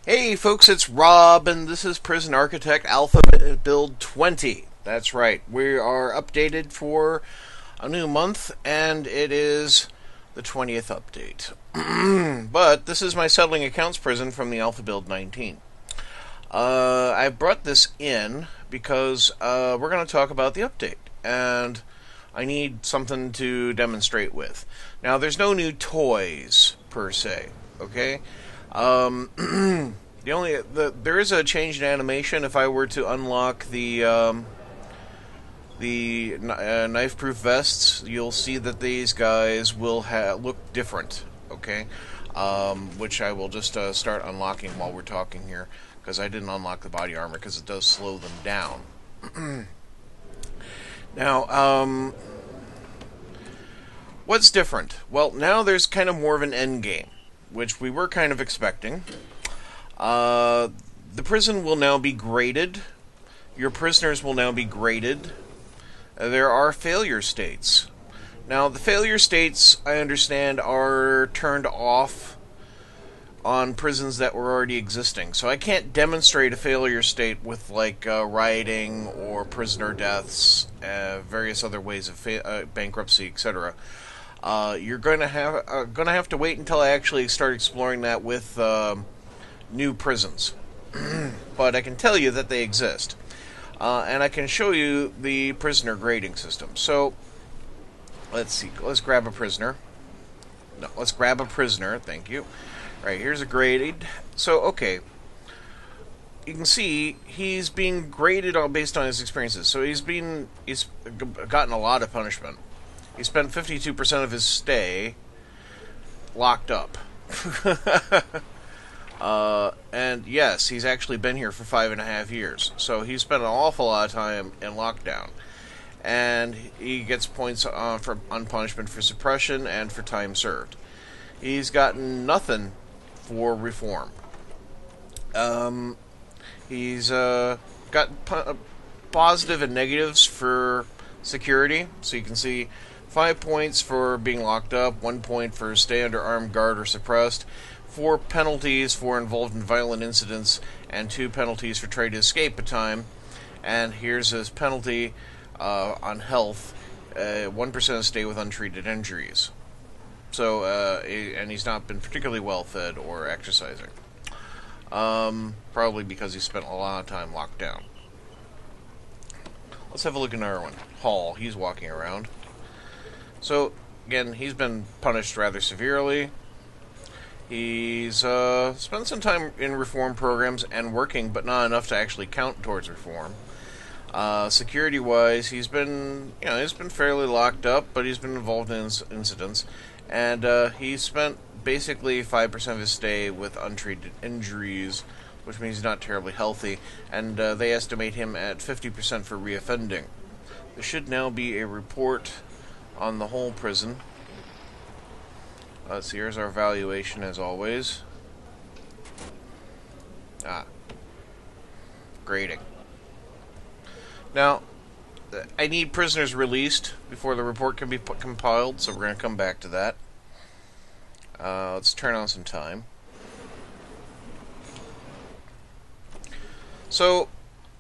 Hey folks, it's Rob, and this is Prison Architect Alpha Build 20. That's right, we are updated for a new month, and it is the 20th update. But this is my settling accounts prison from the Alpha Build 19. I brought this in because we're going to talk about the update, and I need something to demonstrate with. Now, there's no new toys, per se, okay? There is a change in animation. If I were to unlock the knife-proof vests, you'll see that these guys will look different. Okay, which I will just start unlocking while we're talking here, because I didn't unlock the body armor because it does slow them down. Now, what's different? Well, now there's kind of more of an end game, which we were kind of expecting. The prison will now be graded. Your prisoners will now be graded. There are failure states. Now, the failure states, I understand, are turned off on prisons that were already existing. So I can't demonstrate a failure state with, like, rioting or prisoner deaths, various other ways of bankruptcy, etc. You're going to have to wait until I actually start exploring that with new prisons. But I can tell you that they exist. And I can show you the prisoner grading system. So, let's see. Let's grab a prisoner. No, let's grab a prisoner. Thank you. Right, here's a graded. So, okay. You can see he's being graded based on his experiences. So he's gotten a lot of punishment. He spent 52% of his stay locked up. And yes, he's actually been here for 5.5 years. So he spent an awful lot of time in lockdown. And he gets points on punishment for suppression and for time served. He's gotten nothing for reform. He's got positive and negatives for security. So you can see 5 points for being locked up, 1 point for stay under armed guard or suppressed, 4 penalties for involved in violent incidents, and 2 penalties for trying to escape a time. And here's his penalty on health, 1% of stay with untreated injuries. So, and he's not been particularly well fed or exercising. Probably because he spent a lot of time locked down. Let's have a look at another one. Hall, he's walking around. So, again, he's been punished rather severely. He's spent some time in reform programs and working, but not enough to actually count towards reform. Security-wise, he's been fairly locked up, but he's been involved in incidents, and he spent basically 5% of his stay with untreated injuries, which means he's not terribly healthy, and they estimate him at 50% for reoffending. There should now be a report on the whole prison. Let's see, here's our valuation as always. Grading. Now, I need prisoners released before the report can be compiled, so we're going to come back to that. Let's turn on some time. So,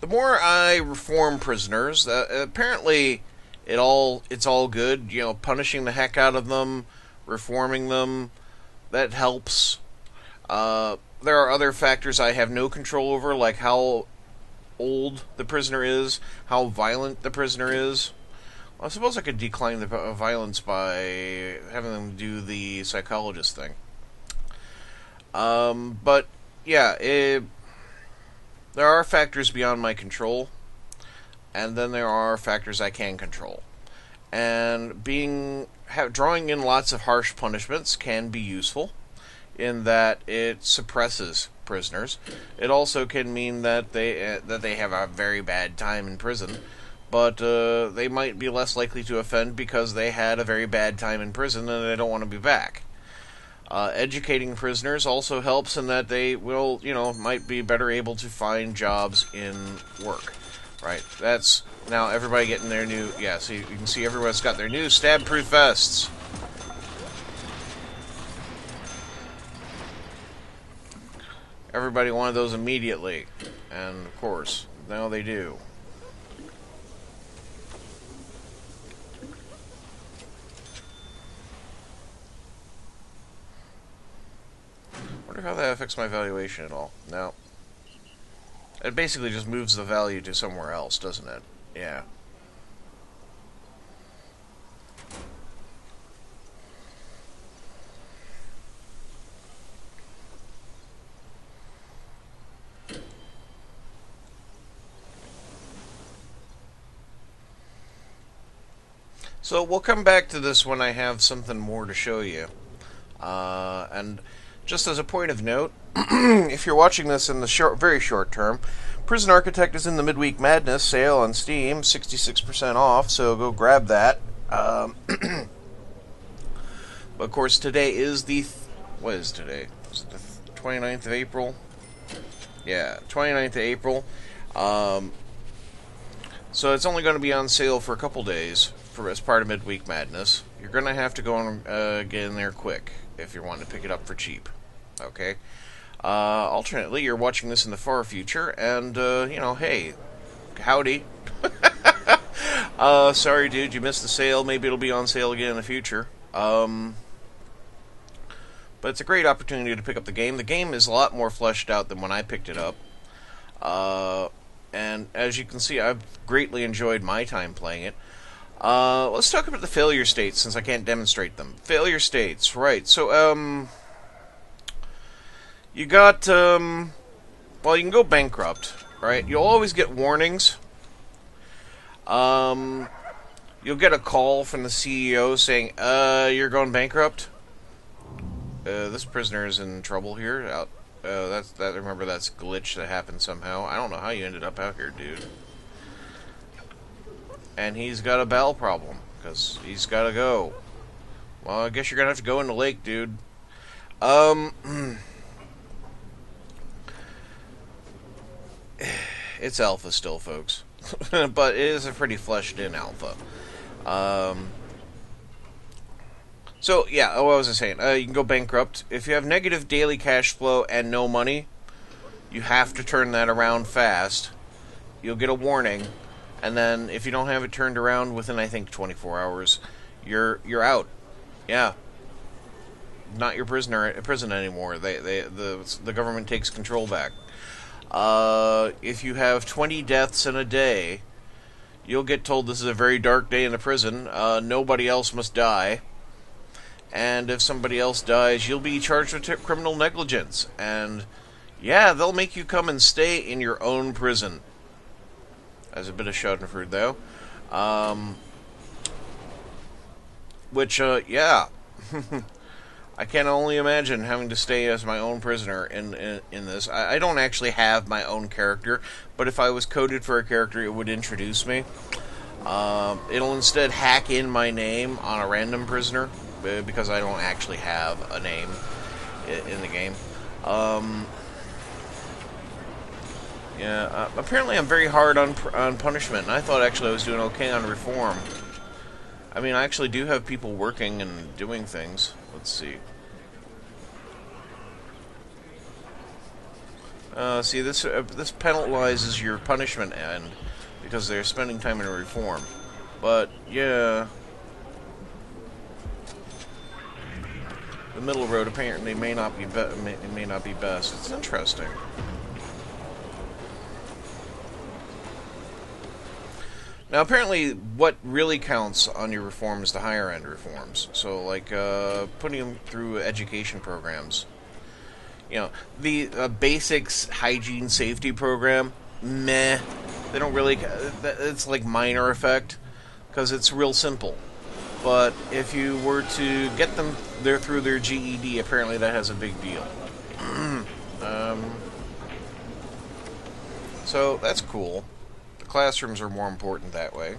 the more I reform prisoners, apparently it's all good. You know, punishing the heck out of them, reforming them, that helps. There are other factors I have no control over, like how old the prisoner is, how violent the prisoner is. Well, I suppose I could decline the violence by having them do the psychologist thing. But, yeah, there are factors beyond my control, and then there are factors I can control. And drawing in lots of harsh punishments can be useful, in that it suppresses prisoners. It also can mean that they have a very bad time in prison, but they might be less likely to offend because they had a very bad time in prison and they don't want to be back. Educating prisoners also helps in that they will, might be better able to find jobs in work. Right, that's now everybody getting their new, so you can see everyone's got their new stab-proof vests. Everybody wanted those immediately. And, of course, now they do. Wonder how that affects my valuation at all. No. It basically just moves the value to somewhere else, doesn't it? Yeah. So we'll come back to this when I have something more to show you. And just as a point of note, if you're watching this in the very short term, Prison Architect is in the Midweek Madness sale on Steam, 66% off, so go grab that. But of course, today is what is today? Is it the 29th of April? Yeah, 29th of April. So it's only going to be on sale for a couple days as part of Midweek Madness. You're going to have to go and get in there quick if you're wanting to pick it up for cheap. Okay? Alternately, you're watching this in the far future, and, hey, howdy. Sorry, dude, you missed the sale. Maybe it'll be on sale again in the future. But it's a great opportunity to pick up the game. The game is a lot more fleshed out than when I picked it up. And as you can see, I've greatly enjoyed my time playing it. Let's talk about the failure states, since I can't demonstrate them. Failure states, right. So, you got, well, you can go bankrupt, right? You'll always get warnings. You'll get a call from the CEO saying, you're going bankrupt. This prisoner is in trouble here. Remember, that's a glitch that happened somehow. I don't know how you ended up out here, dude. And he's got a bowel problem, because he's got to go. Well, I guess you're going to have to go in the lake, dude. It's alpha still, folks. But it is a pretty fleshed-in alpha. So, yeah, what was I saying? You can go bankrupt. If you have negative daily cash flow and no money, you have to turn that around fast. You'll get a warning. And then, if you don't have it turned around within, I think, 24 hours, you're out. Yeah. Not your prison anymore. The government takes control back. If you have 20 deaths in a day, you'll get told this is a very dark day in the prison. Nobody else must die. And if somebody else dies, you'll be charged with criminal negligence. And, yeah, they'll make you come and stay in your own prison. As a bit of schadenfreude, though. Yeah. I can only imagine having to stay as my own prisoner in this. I don't actually have my own character, but if I was coded for a character, it would introduce me. It'll instead hack in my name on a random prisoner, because I don't actually have a name in the game. Yeah, apparently I'm very hard on punishment, and I thought actually I was doing okay on reform. I mean, I actually do have people working and doing things. Let's see. See, this penalizes your punishment end, because they're spending time in reform. But, yeah... The middle road apparently may not be best. It's interesting. Now, apparently, what really counts on your reform is the higher-end reforms. So, like, putting them through education programs. You know, the basics hygiene safety program, meh. They don't really... It's like minor effect, because it's real simple. But if you were to get them there through their GED, apparently that has a big deal. So, that's cool. Classrooms are more important that way.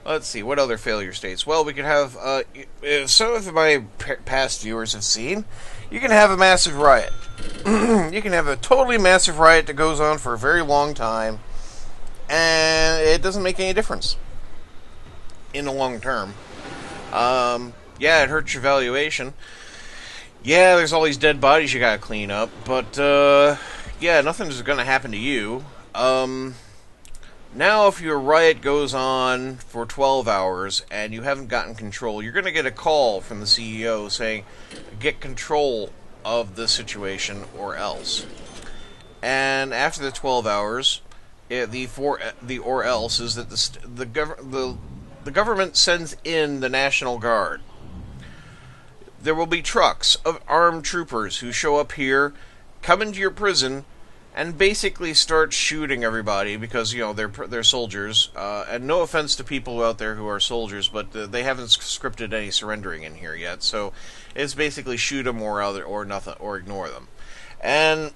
Let's see, what other failure states? Well, we could have, some of my past viewers have seen, you can have a massive riot. You can have a totally massive riot that goes on for a very long time, and it doesn't make any difference in the long term. Yeah, it hurts your valuation. Yeah, there's all these dead bodies you gotta clean up, but, yeah, nothing's gonna happen to you. Now if your riot goes on for 12 hours and you haven't gotten control, you're gonna get a call from the CEO saying, get control of the situation or else. And after the 12 hours, the or else is that the government sends in the National Guard. There will be trucks of armed troopers who show up here, come into your prison, and basically start shooting everybody because they're soldiers. And no offense to people out there who are soldiers, but they haven't scripted any surrendering in here yet. So it's basically shoot them or nothing or ignore them. And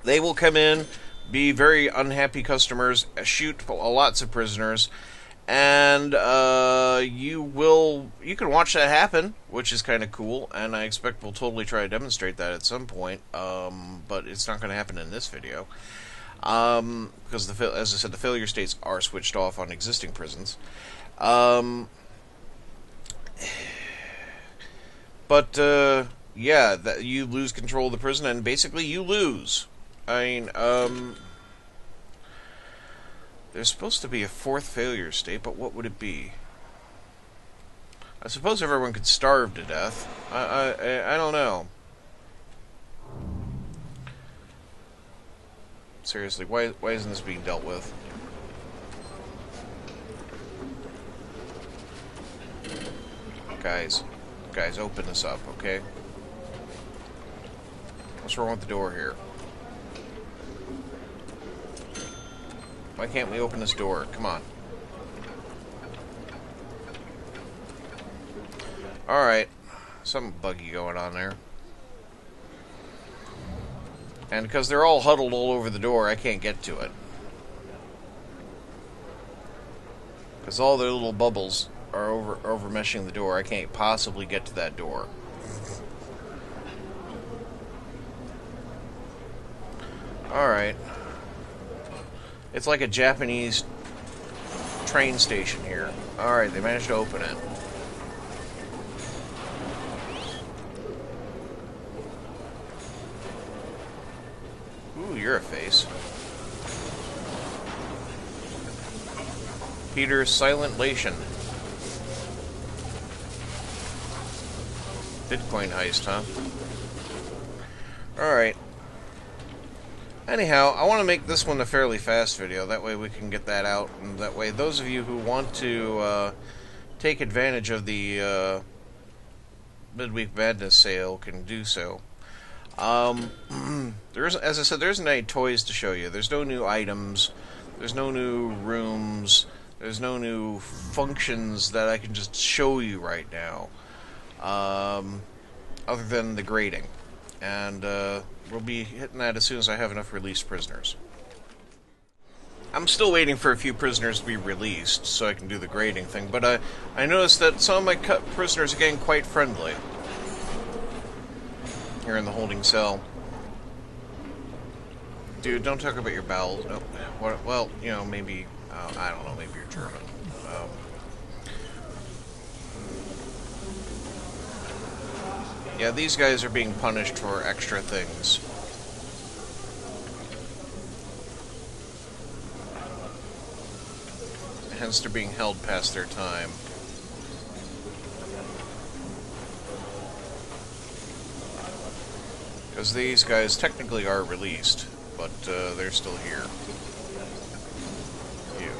they will come in, be very unhappy customers, shoot lots of prisoners, and you can watch that happen, which is kind of cool, and I expect we'll totally try to demonstrate that at some point, but it's not going to happen in this video, because as I said, the failure states are switched off on existing prisons. But yeah, you lose control of the prison, and basically you lose. I mean, there's supposed to be a fourth failure state, but what would it be? I suppose everyone could starve to death. I don't know. Seriously, why isn't this being dealt with? Guys, open this up, okay? What's wrong with the door here? Why can't we open this door? Come on. Alright. Something buggy going on there. And because they're all huddled all over the door, I can't get to it. Because all their little bubbles are over meshing the door. I can't possibly get to that door. Alright. It's like a Japanese train station here. Alright, they managed to open it. Ooh, you're a face. Peter Silent Lation. Bitcoin heist, huh? Alright. Anyhow, I want to make this one a fairly fast video. That way we can get that out. And that way those of you who want to take advantage of the Midweek Madness sale can do so. As I said, there isn't any toys to show you. There's no new items. There's no new rooms. There's no new functions that I can just show you right now. Other than the grading. And we'll be hitting that as soon as I have enough released prisoners. I'm still waiting for a few prisoners to be released so I can do the grading thing, but I noticed that some of my prisoners are getting quite friendly here in the holding cell. Dude, don't talk about your bowels. Oh, well, maybe, I don't know, maybe you're German. Yeah, these guys are being punished for extra things. Hence they're being held past their time. Because these guys technically are released, but they're still here. You.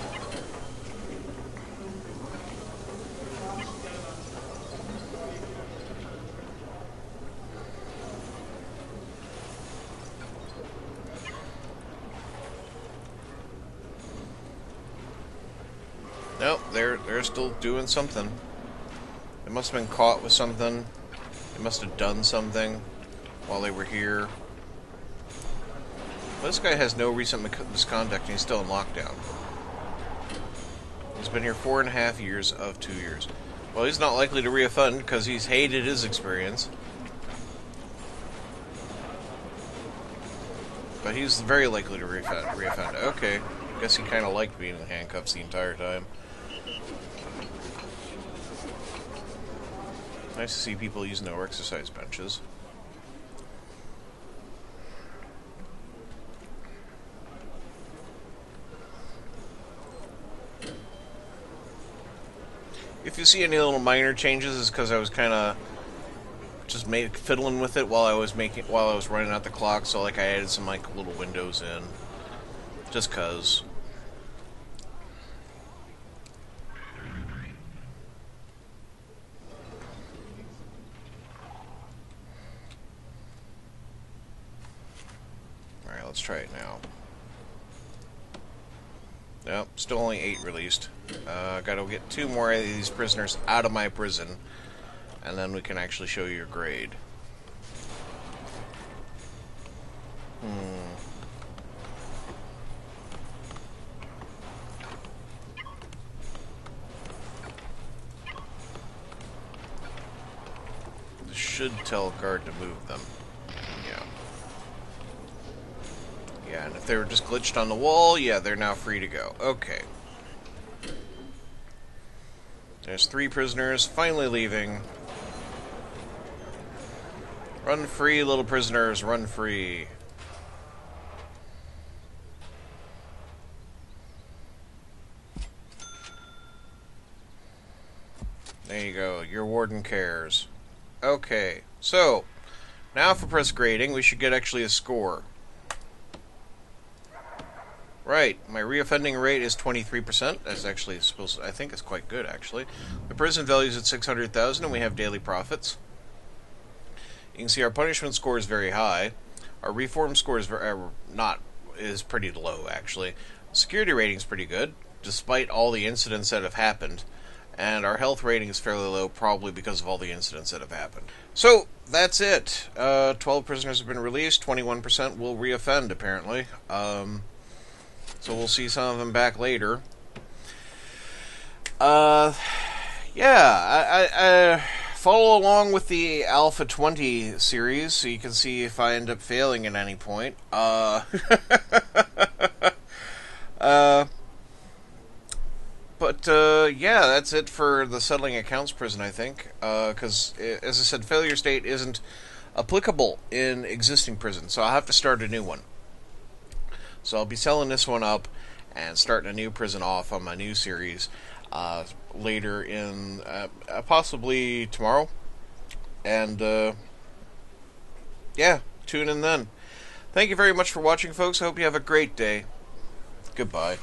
Nope, they're still doing something. They must have been caught with something. They must have done something while they were here. But this guy has no recent misconduct and he's still in lockdown. He's been here 4.5 years of 2 years. Well, he's not likely to reoffend because he's hated his experience. But he's very likely to reoffend. Okay, I guess he kind of liked being in handcuffs the entire time. Nice to see people using no exercise benches. If you see any little minor changes, it's because I was kind of just fiddling with it while I was running out the clock. So like I added some like little windows in, just cause. All right, let's try it now. Nope, still only 8 released. Gotta get 2 more of these prisoners out of my prison, and then we can actually show you your grade. This should tell a guard to move them. Yeah. Yeah, and if they were just glitched on the wall, yeah, they're now free to go. Okay. There's 3 prisoners finally leaving. Run free, little prisoners, run free. There you go, your warden cares. Okay, so, now for press grading, we should get actually a score. Right, my reoffending rate is 23%. That's actually I think it's quite good, actually. The prison value is at 600,000, and we have daily profits. You can see our punishment score is very high. Our reform score is pretty low, actually. Security rating is pretty good, despite all the incidents that have happened. And our health rating is fairly low, probably because of all the incidents that have happened. So, that's it. 12 prisoners have been released. 21% will reoffend, apparently. So we'll see some of them back later. Yeah, I follow along with the Alpha 20 series so you can see if I end up failing at any point. Yeah, that's it for the settling accounts prison, I think. Because, as I said, failure state isn't applicable in existing prisons, so I'll have to start a new one. So I'll be selling this one up and starting a new prison off on my new series later in possibly tomorrow. And yeah, tune in then. Thank you very much for watching, folks. I hope you have a great day. Goodbye.